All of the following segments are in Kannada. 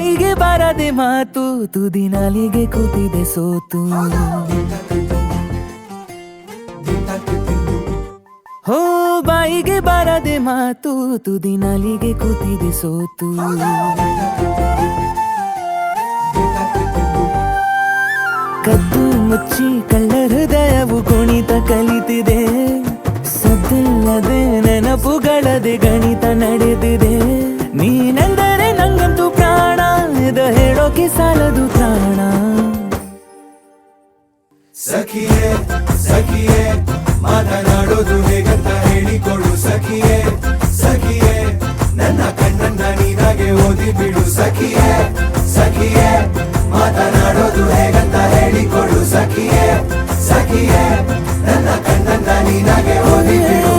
ಬಾಯಿಗೆ ಬರದೆ ಮಾತು ತುದಿ ನಾಲಿಗೆ ಕೂತಿದೆ ಸೋತು ಹೋ ಬಾಯಿಗೆ ಬರದೆ ಮಾತು ತುದಿ ನಾಲಿಗೆ ಕೂತಿದೆ ಸೋತು ಕದ್ದು ಮುಚ್ಚಿ ಕಳ್ಳ ಹೃದಯವು ಕುಣಿತ ಕಲಿತಿದೆ ಸದ್ದಿಲ್ಲದೆ ನೆನಪುಗಳದೆ ಗಣಿತ ನಡೆದಿದೆ ನೀನೆಂದರೆ ನಂಗಂತೂ ಪ್ರಾಣ ಇದ ಹೇಳೋಕೆ ಸಾಲದು ಪ್ರಾಣ ಸಖಿಯೇ ಸಖಿಯೇ ಮಾತನಾಡೋದು ಹೇಗಂತ ಹೇಳಿಕೊಡು ಸಖಿಯೇ ಸಖಿಯೇ ನನ್ನ ಕಣ್ಣನ್ನ ನೀನಾಗೆ ಓದಿ ಬಿಡು ಸಖಿಯೇ ಸಖಿಯೇ ಮಾತನಾಡೋದು ಹೇಗಂತ ಹೇಳಿಕೊಡು ಸಖಿಯೇ ಸಖಿಯೇ ನನ್ನ ಕಣ್ಣನ್ನ ನೀನಾಗೆ ಓದಿ ಬಿಡು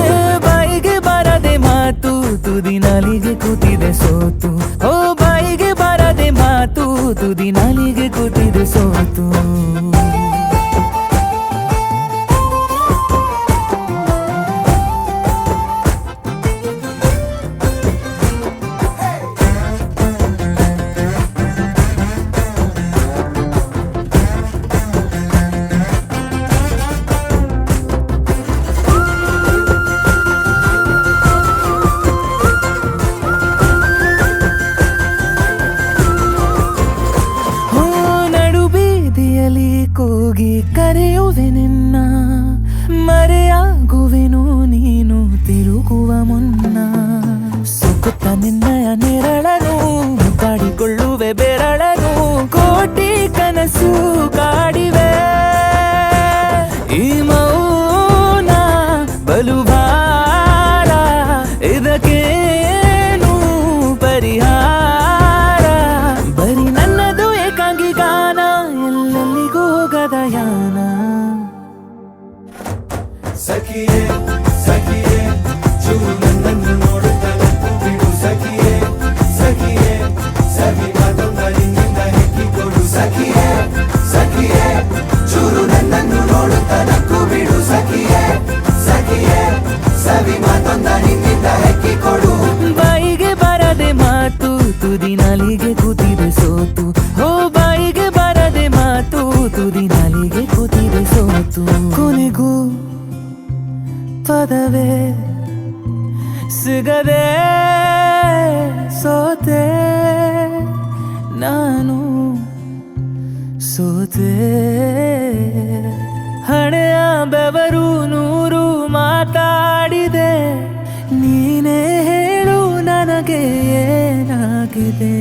ಬಾಯಿಗೆ ಬರದೆ ಮಾತು ತುದಿ ನಾಲಿಗೆ ಕೂತಿದೆ ಸೋತು ಓ ಬಾಯಿಗೆ ಬರದೆ ಮಾತು ತುದಿ ನಾಲಿಗೆ ಕೂತಿದೆ ಸೋತು ಕೂಗಿ ಕರೆಯುವೆ ನಿನ್ನ ಮರೆಯಾಗುವೆನು ನೀನು ತಿರುಗುವ ಮುನ್ನ ಸುಕುತ್ತ ನಿನ್ನಯ ನೆರಳನು ಕಾಡಿಕೊಳ್ಳುವೆ ಬೆರಳನು ಕೋಟಿ ಕನಸು ಕಾಡಿವೆ ಈ ಮೌನ ಬಲುಭಾರ ಇದಕ್ಕೇನು ಪರಿಹಾರ ಬರೀ ನನ್ನದು ಏಕಾಂಗಿ ಗಾನ ಎಲ್ಲೆಲ್ಲಿಗೂ ಹೋಗದಯಾನ ಸಖಿಯೇ ಸಖಿಯೇ ಚೂರು ನನ್ನನ್ನು ನೋಡುತ್ತಾ ನಕ್ಕು ಬಿಡು ಸಖಿಯೇ ಸಖಿಯೇ ಸವಿ ಮಾತೊಂದ ನಿನ್ನಿಂದ ಹೆಕ್ಕಿಕೊಡು ಸಖಿಯೇ ಸಖಿಯೇ ಚೂರು ನನ್ನನ್ನು ನೋಡುತ್ತಾ ನಕ್ಕು ಬಿಡು ಸಖಿಯೇ ಸಖಿಯೇ ಸವಿ ಮಾತೊಂದ ನಿನ್ನಿಂದ ಹೆಕ್ಕಿಕೊಡು ಬಾಯಿಗೆ ಬರದೆ ಮಾತು ತುದಿ ನಾಲಿಗೆ ಕೂತಿದೆ ಸೋತು ಹೋ ಬಾಯಿಗೆ ಬರದೆ ಮಾತು ತುದಿ ನಾಲಿಗೆ ಕೂತಿದೆ ಸೋತು ಕೊನೆಗೂ ಪದವೇ ಸಿಗದೆ ಸೋತೆ ನಾನು ಸೋತೆ ಹಣೆಯ ಬೆವರು ನೂರು ಮಾತಾಡಿದೆ ನೀನೇ ಹೇಳು ನನಗೆ ಏನಾಗಿದೆ